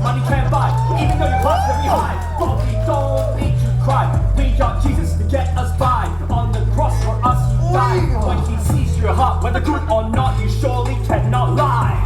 money can't buy. Even though your class is very high, but we don't need to cry. We got Jesus to get us by. On the cross for us he died. When he sees your heart, whether good or not, you surely cannot lie.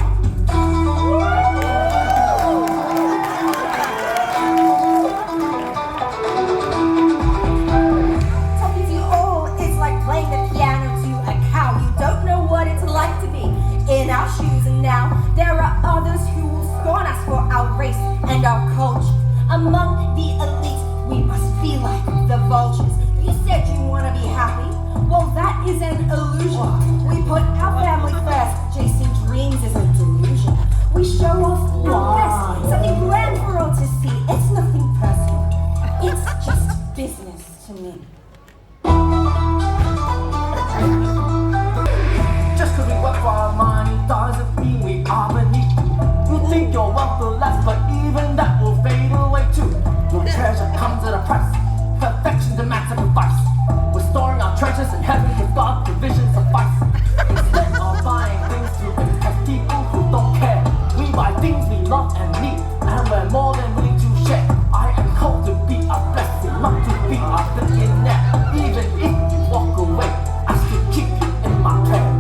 Talking to you all is like playing the piano to a cow. You don't know what it's like to be in our shoes, and now there are others who will scorn us for our race and our culture. Among the elite, we must be like the vultures. You said you want to be happy. Well, that is an illusion. We put our family first. Chasing dreams is a delusion. We show off our best, something grand for all to see. It's nothing personal. It's just business to me. Just cause we work for our money doesn't mean we are beneath. You think your wealth will last, but even that will fade away too. Your treasure comes at a price. Perfection demands sacrifice. We're storing our treasures in heaven with God's provision suffice. Instead of buying things to impress people who don't care, we buy things we love and need, and we're more than willing to share. I am called to be a blessing, not to be a billionaire. Even if you walk away, I still keep you in my prayer.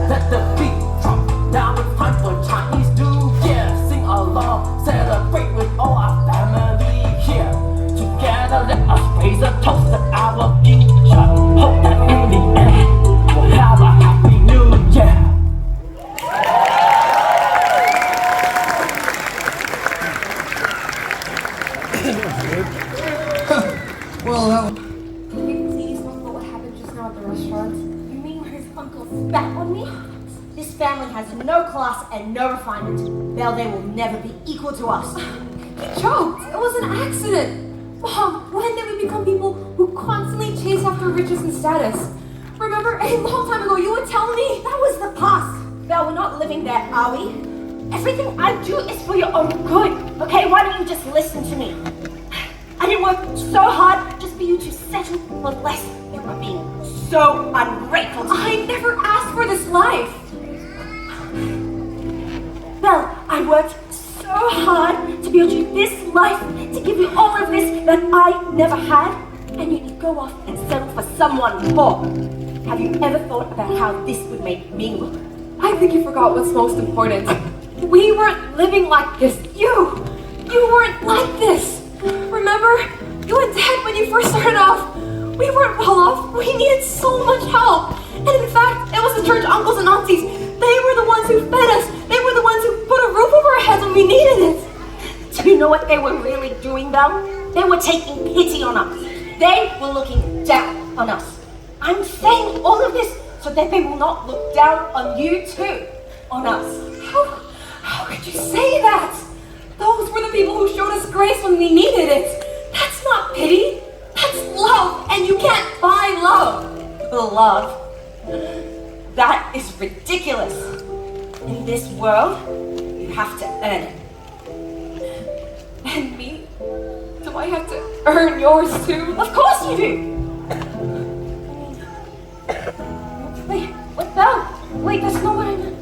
Let the beat drop. Now it's time for Chinese New Year. Sing along, celebrate with all our family here. Together, let us raise a toast to our future. Hope that in the end, we'll have a happy new year. Well, that Can you please remember what happened just now at the restaurant? You mean when his uncle spat on me? This family has no class and no refinement. They will never be equal to us. He choked. It was an accident. Mom, when did we become people who constantly chase after riches and status? Remember, a long time ago, you would tell me That was the past. Belle, we're not living there, are we? Everything I do is for your own good. Okay, why don't you just listen to me? I didn't work so hard just for you to settle for less. You are being so ungrateful to me. I never asked for this life. Belle, I worked so hard to build you this life, to give you all of this that I never had, and yet you go off and settle for someone poor. Have you ever thought about how this would make me look? I think you forgot what's most important. We weren't living like this. You weren't like this. Remember, you and Dad, when you first started off, we weren't well off. We needed so much help. And in fact, it was the church uncles and aunties. They were the ones who fed us. They were the ones who put a roof over our heads when we needed it. Do you know what they were really doing, Belle? They were taking pity on us. They were looking down on us. I'm saying all of this so that they will not look down on you too, on us. How could you say that? Those were the people who showed us grace when we needed it. That's not pity. That's love, and you can't buy love. Love. That is ridiculous. In this world, you have to earn it. And me? Do I have to earn yours too? Of course you do. Wait, what? No. Wait, that's not what I meant.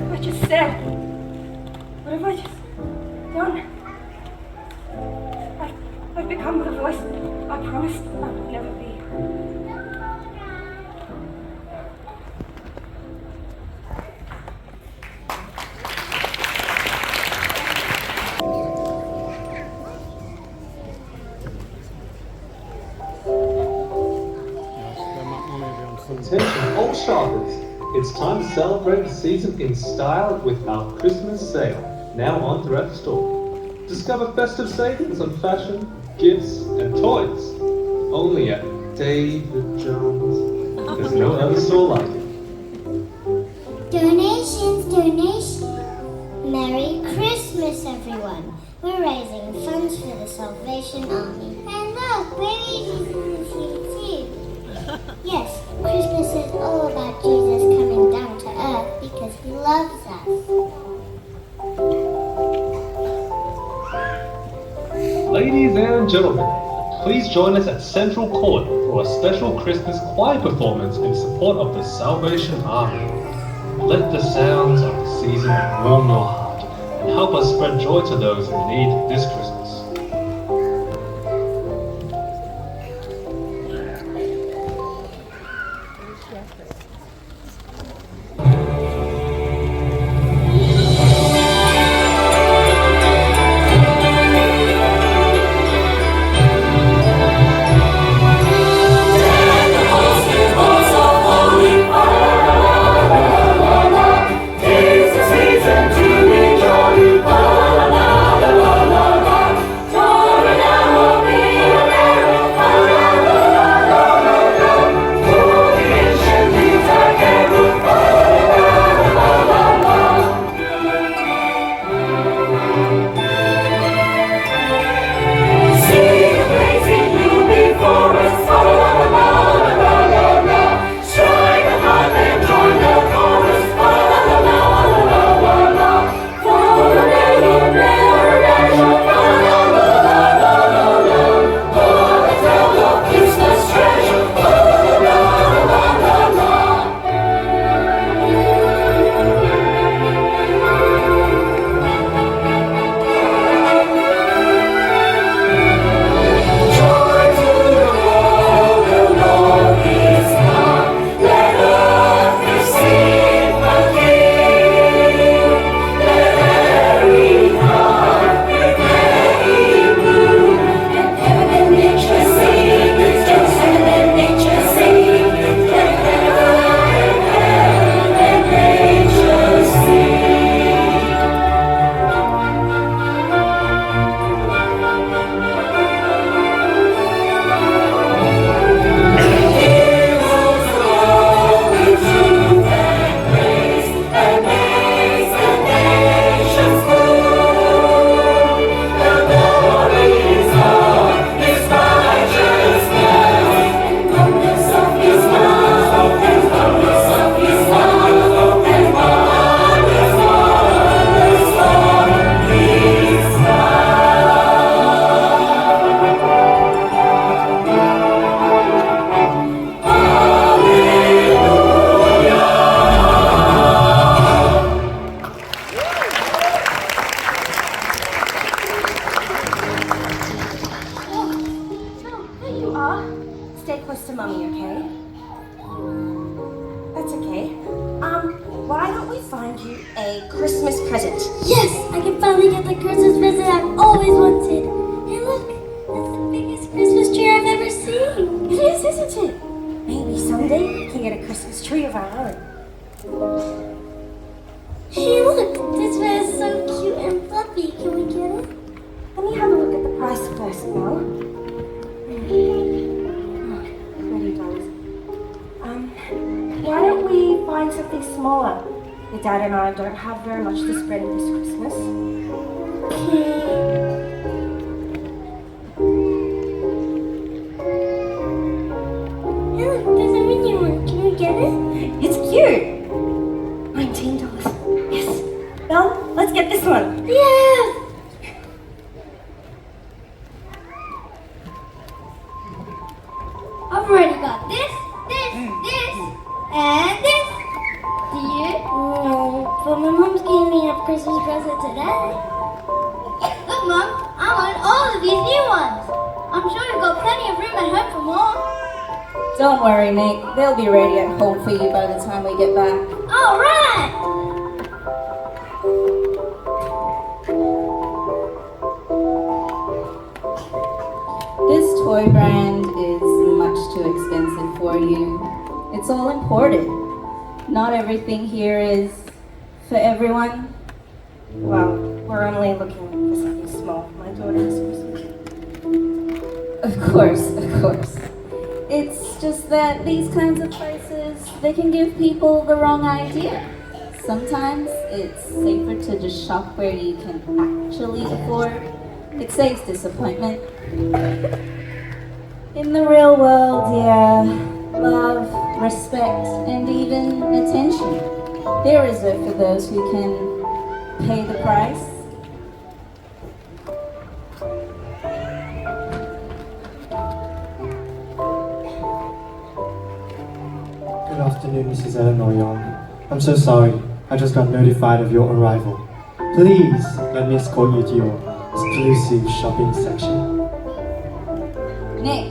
What I just said. What have I just done? I've become the voice I promised I would never be. Attention all shoppers, it's time to celebrate the season in style with our Christmas sale, now on throughout the store. Discover festive savings on fashion, gifts, and toys, only at David Jones. There's no other store like it. Donations. Merry Christmas, everyone. We're raising funds for the Salvation Army. And look, baby Jesus is here too. Yes, Christmas is all about Jesus coming down to earth because he loves us. Ladies and gentlemen, please join us at Central Court for a special Christmas choir performance in support of the Salvation Army. Let the sounds of the season warm your heart. and help us spread joy to those in need this Christmas. Stay close to Mummy, okay? That's okay. Why don't we find you a Christmas present? Yes, I can finally get the Christmas present I've always wanted. Hey, look, that's the biggest Christmas tree I've ever seen. It is, isn't it? Maybe someday we can get a Christmas tree of our own. Hey, look, this one is so cute and fluffy. Can we get it? Let me have a look at the price first, Mel. $20. Why don't we find something smaller? Your dad and I don't have very much to spread this Christmas. Hey, look, there's a mini one. Can we get it? It's cute. $19. Yes. Well, let's get this one. Yeah! I've already got this, and this. Do you? No, but my mom's gave me a Christmas present today. Look, Mom, I want all of these new ones. I'm sure you've got plenty of room at home for more. Don't worry, Nick. They'll be ready at home for you by the time we get back. All right! This toy brand is much too expensive for you. It's all imported. Not everything here is for everyone. Well, we're only looking for something small. My daughter has Christmas. Of course. It's just that these kinds of places, they can give people the wrong idea. Sometimes it's safer to just shop where you can actually afford. It saves disappointment. In the real world, yeah, love, respect, and even attention, they're reserved for those who can pay the price. Good afternoon, Mrs. Eleanor Young. I'm so sorry. I just got notified of your arrival. Please let me escort you to your exclusive shopping section. Nick.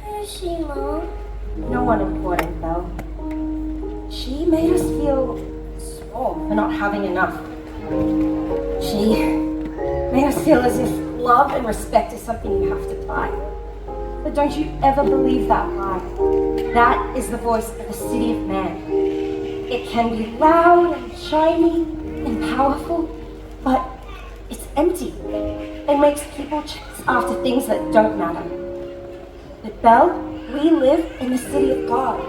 Who's she, Mom? No one important, though. She made us feel small for not having enough. She made us feel as if love and respect is something you have to buy. But don't you ever believe that lie. That is the voice of the city of man. It can be loud and shiny and powerful, but it's empty. It makes people chase after things that don't matter. But Belle, we live in the city of God.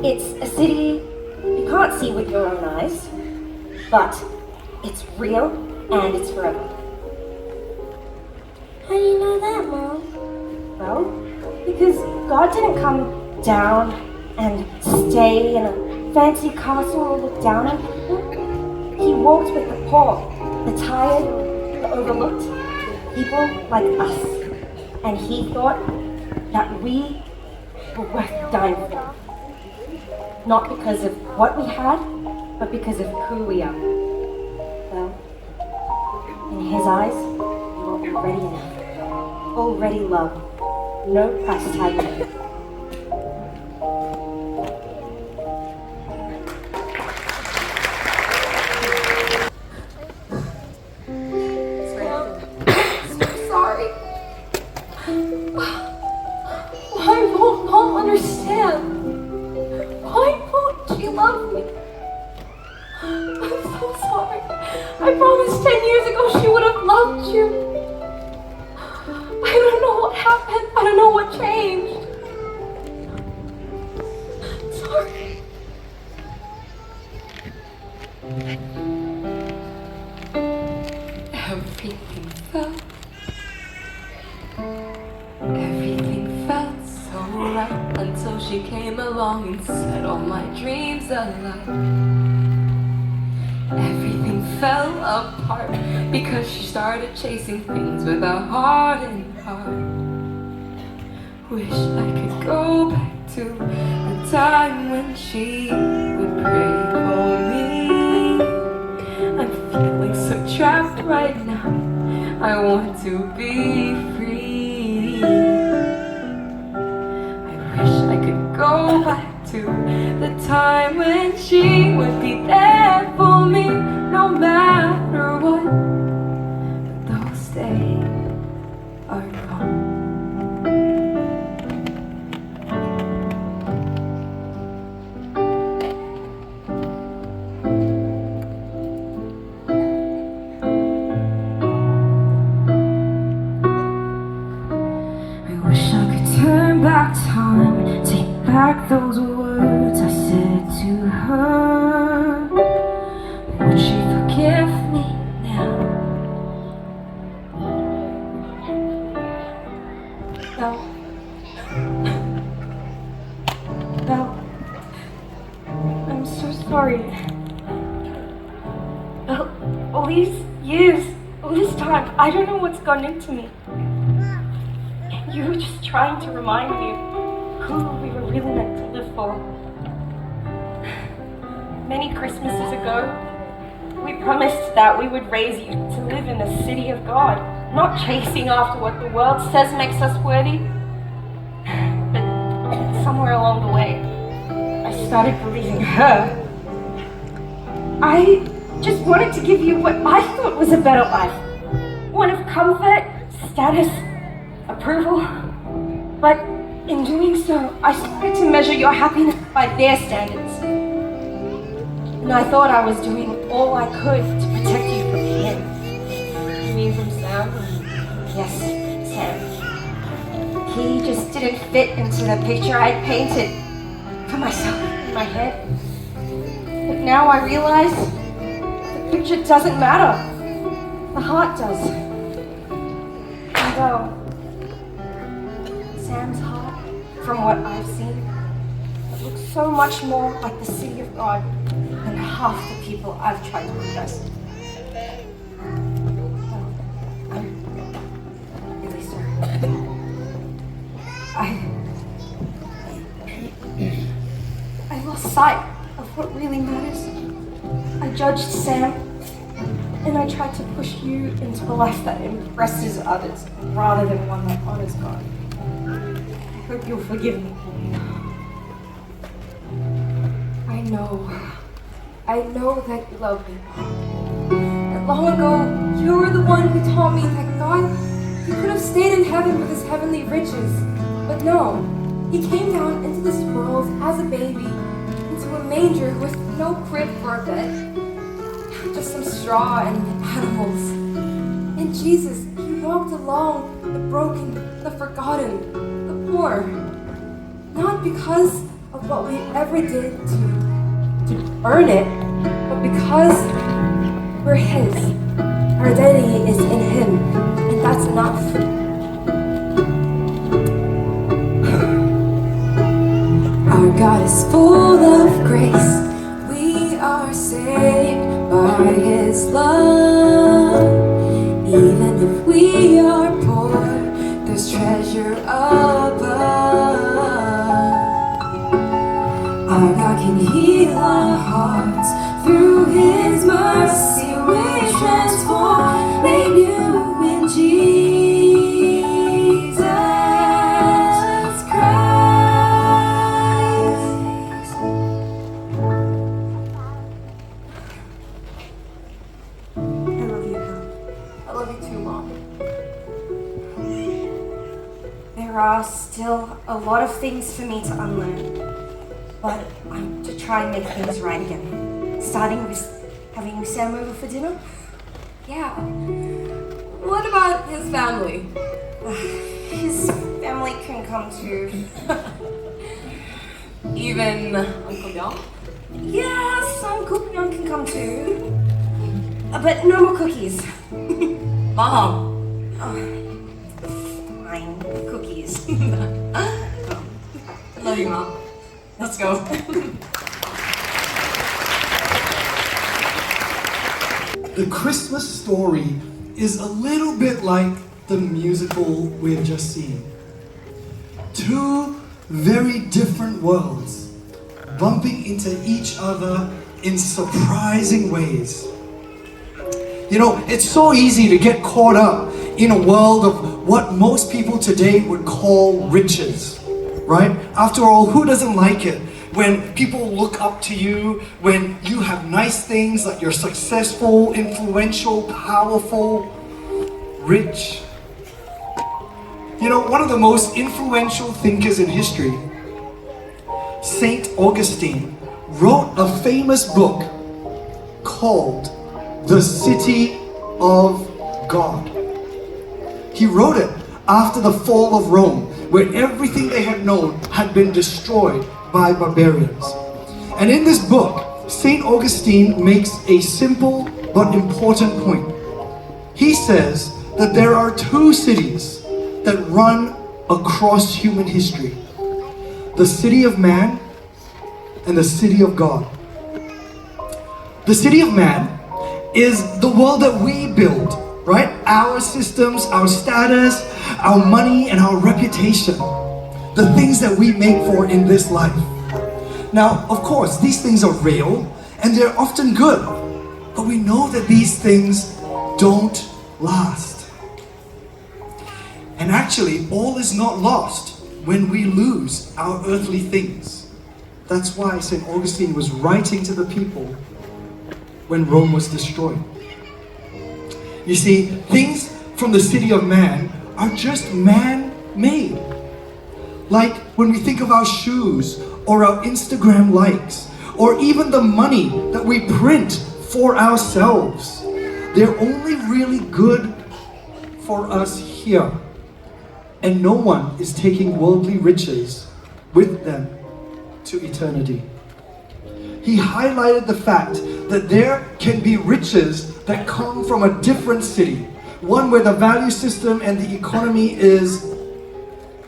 It's a city you can't see with your own eyes, but it's real and it's forever. How do you know that, Mom? Well, because God didn't come down and stay in a fancy castle or look down on people. He walked with the poor, the tired, the overlooked, people like us. And he thought that we were worth dying for. Not because of what we had, but because of who we are. Well, in his eyes, we were already enough. Already loved. No price tag needed. So sorry. Why won't Mom understand? Why won't she love me? I'm so sorry. I promised 10 years ago she would have loved you. I don't know what happened. I don't know what changed. Sorry. Everything felt so right until she came along and set all my dreams alight. Everything fell apart because she started chasing things with a hardened heart. Wish I could go back to the time when she would pray for me. I'm feeling so trapped right now. I want to be free. I wish I could go back to the time when she would be there for me, no matter what. But those days are gone. I wish I could turn back time, take back those words I said to her. Would she forgive me now? No. No. I'm so sorry. Well, all these years, all this time, I don't know what's gone into me. You were just trying to remind me of who we were really meant to live for. Many Christmases ago, we promised that we would raise you to live in the city of God, not chasing after what the world says makes us worthy. But somewhere along the way, I started believing her. I just wanted to give you what I thought was a better life. One of comfort, status, approval. But in doing so, I started to measure your happiness by their standards. And I thought I was doing all I could to protect you from him. You mean from Sam? Yes, Sam. He just didn't fit into the picture I'd painted for myself in my head. But now I realize the picture doesn't matter. The heart does. And Sam's heart, from what I've seen, it looks so much more like the city of God than half the people I've tried to impress. I'm really sorry. sight of what really matters. I judged Sam, and I tried to push you into a life that impresses others rather than one that honors God. I hope you'll forgive me. I know that you love me. And long ago, you were the one who taught me that God, he could have stayed in heaven with his heavenly riches. But no, he came down into this world as a baby, into a manger with no crib for a bed, just some straw and animals. And Jesus, he walked along the broken, the forgotten, the poor. Not because of what we ever did to earn it, but because we're his. Our identity is in him, and that's enough. Our God is full of grace. We are saved by his love. Even if we are poor, there's treasure above. Our God can heal our hearts through his mercy. We're transformed, made new in Jesus Christ. I love you, Hal. I love you too, Mom. There are still a lot of things for me to unlearn, but I'm to try and make things right again. Starting with having Sam over for dinner. Yeah. What about his family? His family can come too. Even Uncle Young? Yes, Uncle Young can come too. But no more cookies. Mom. Fine, cookies. I love you, Mom. Let's go. The Christmas Story is a little bit like the musical we've just seen. Two very different worlds bumping into each other in surprising ways. You know, it's so easy to get caught up in a world of what most people today would call riches, right? After all, who doesn't like it when people look up to you, when you have nice things, like you're successful, influential, powerful, rich? You know, one of the most influential thinkers in history, Saint Augustine, wrote a famous book called The City of God. He wrote it after the fall of Rome, where everything they had known had been destroyed by barbarians. And in this book, Saint Augustine makes a simple but important point. He says that there are two cities that run across human history: the city of man and the city of God. The city of man is the world that we build, right? Our systems, our status, our money, and our reputation. The things that we make for in this life. Now, of course, these things are real and they're often good, but we know that these things don't last. And actually, all is not lost when we lose our earthly things. That's why St. Augustine was writing to the people when Rome was destroyed. You see, things from the city of man are just man-made. Like when we think of our shoes, or our Instagram likes, or even the money that we print for ourselves. They're only really good for us here. And no one is taking worldly riches with them to eternity. He highlighted the fact that there can be riches that come from a different city, one where the value system and the economy is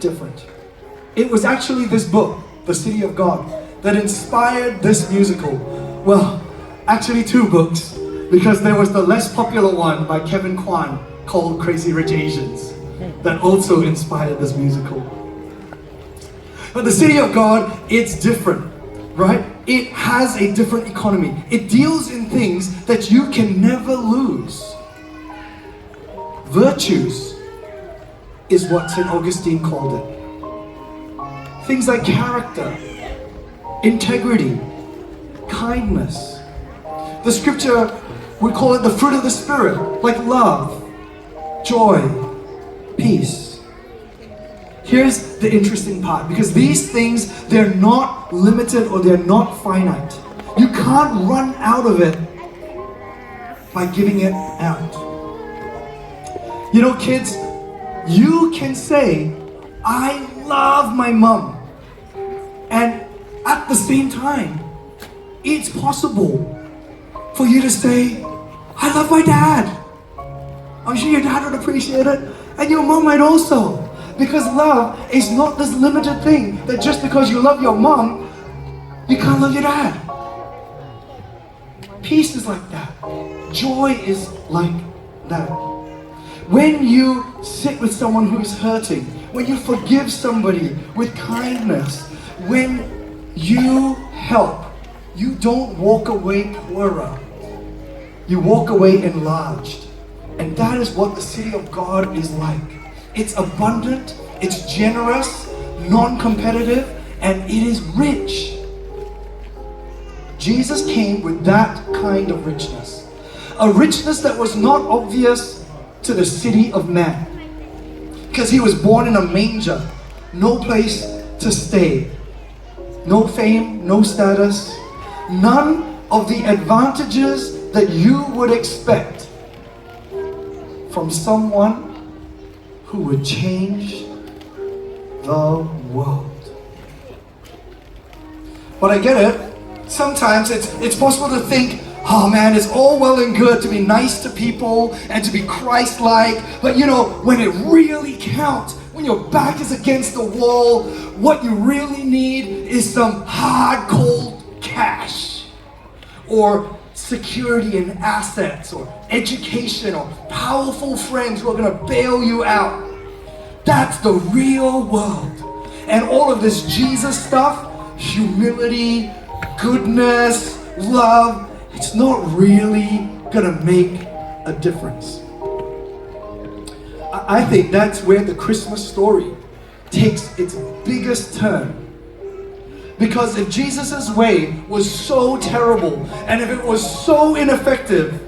different. It was actually this book, The City of God, that inspired this musical. Well, actually two books, because there was the less popular one by Kevin Kwan called Crazy Rich Asians that also inspired this musical. But the City of God, it's different, right? It has a different economy. It deals in things that you can never lose. Virtues is what St. Augustine called it. Things like character, integrity, kindness. The scripture, we call it the fruit of the Spirit, like love, joy, peace. Here's the interesting part, because these things, they're not limited or they're not finite. You can't run out of it by giving it out. You know, kids, you can say, I love my mom. And at the same time, it's possible for you to say, I love my dad. I'm sure your dad would appreciate it, and your mom might also. Because love is not this limited thing that just because you love your mom, you can't love your dad. Peace is like that. Joy is like that. When you sit with someone who is hurting, when you forgive somebody with kindness, when you help, you don't walk away poorer. You walk away enlarged. And that is what the city of God is like. It's abundant, it's generous, non-competitive, and it is rich. Jesus came with that kind of richness. A richness that was not obvious to the city of man. Because he was born in a manger, no place to stay. No fame, no status, none of the advantages that you would expect from someone who would change the world. But I get it. Sometimes it's possible to think, oh man, it's all well and good to be nice to people and to be Christ-like, but you know, when it really counts, when your back is against the wall, what you really need is some hard, cold cash, or security and assets, or education, or powerful friends who are going to bail you out. That's the real world. And all of this Jesus stuff, humility, goodness, love, it's not really going to make a difference. I think that's where the Christmas story takes its biggest turn. Because if Jesus' way was so terrible, and if it was so ineffective,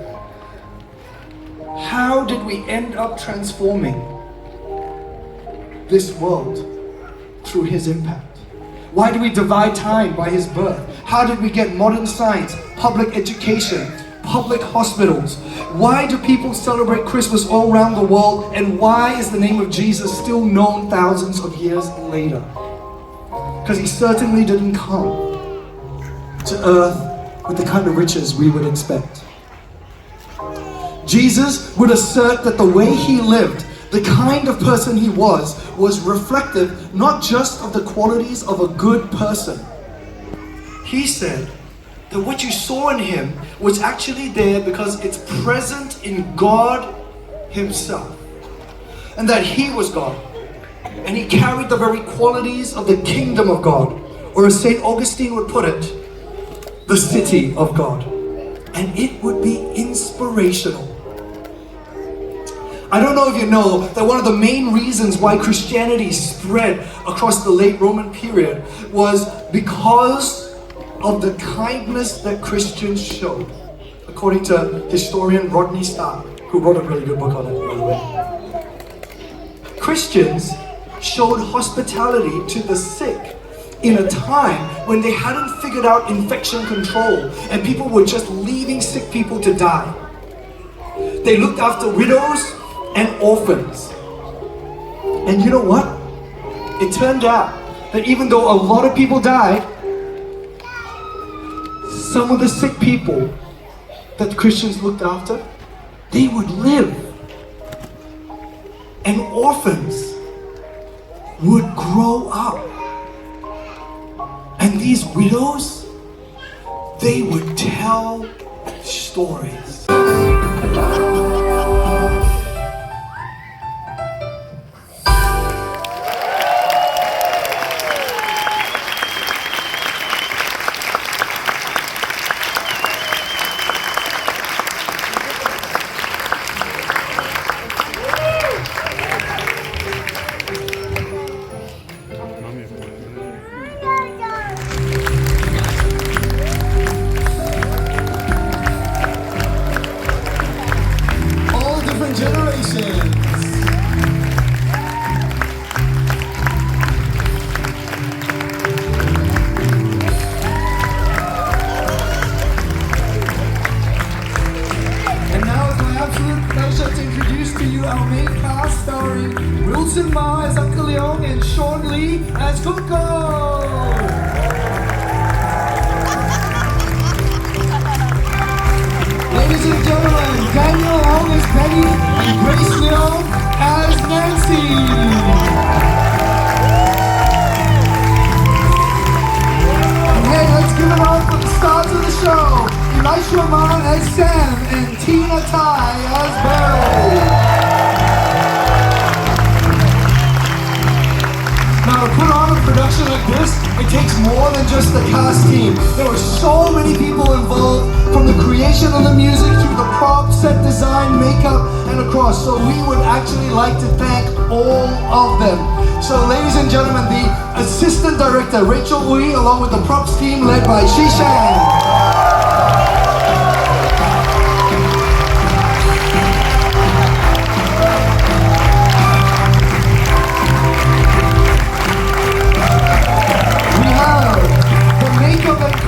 how did we end up transforming this world through his impact? Why do we divide time by his birth? How did we get modern science, public education, public hospitals? Why do people celebrate Christmas all around the world? And why is the name of Jesus still known thousands of years later? Because he certainly didn't come to earth with the kind of riches we would expect. Jesus would assert that the way he lived, the kind of person he was reflective not just of the qualities of a good person. He said that what you saw in him was actually there because it's present in God himself. And that he was God. And he carried the very qualities of the kingdom of God. Or as St. Augustine would put it, the city of God. And it would be inspirational. I don't know if you know that one of the main reasons why Christianity spread across the late Roman period was because of the kindness that Christians showed, according to historian Rodney Stark, who wrote a really good book on it, by the way. Christians showed hospitality to the sick in a time when they hadn't figured out infection control and people were just leaving sick people to die. They looked after widows and orphans. And you know what? It turned out that even though a lot of people died, some of the sick people that Christians looked after, they would live. And orphans would grow up. And these widows, they would tell stories. Nice Rahman as Sam, and Tina Tai as Beryl. Now to put on a production like this, it takes more than just the cast team. There were so many people involved, from the creation of the music to the prop, set design, makeup, and across. So we would actually like to thank all of them. So ladies and gentlemen, the assistant director, Rachel Ui, along with the props team led by Shishan.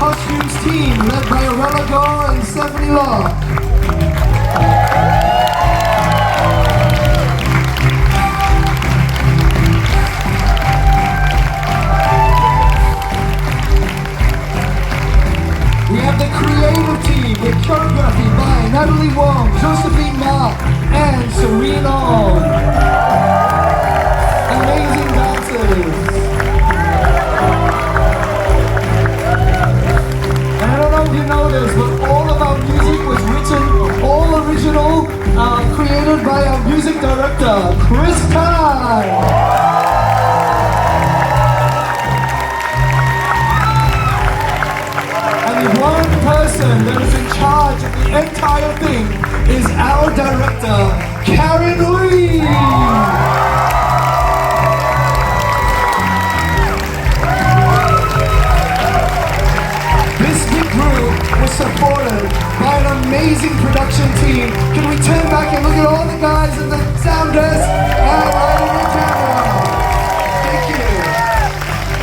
Costumes team led by Arella Gore and Stephanie Law. We have the creative team with choreography by Natalie Wong, Josephine Ma, and Serena Ong. Amazing dancers. You know this, but all of our music was written, all original, created by our music director, Chris Kai. And the one person that is in charge of the entire thing is our director, Karen Lee. Was supported by an amazing production team. Can we turn back and look at all the guys in the sound desk and right in the camera? Thank you.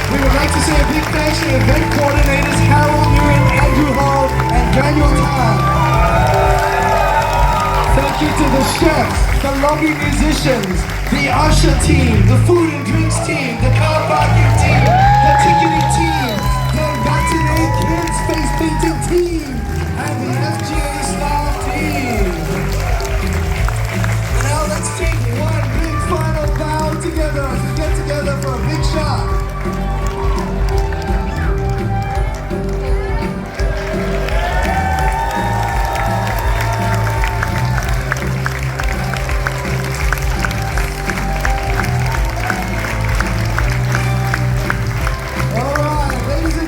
We would like to say a big thanks to event coordinators Harold Nguyen, Andrew Hall, and Daniel Tan. Thank you to the chefs, the lobby musicians, the usher team, the food and drinks team, the car parking team, the ticketing team, the Vaccinate Kids face painting team, and the FGA staff team. And now let's take one big final bow together as we get together for a big shot.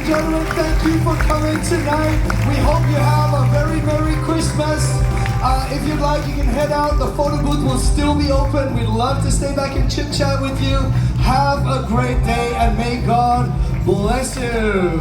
Gentlemen, thank you for coming tonight. We hope you have a very Merry Christmas. If you'd like, you can head out. The photo booth will still be open. We'd love to stay back and chit chat with you. Have a great day and may God bless you.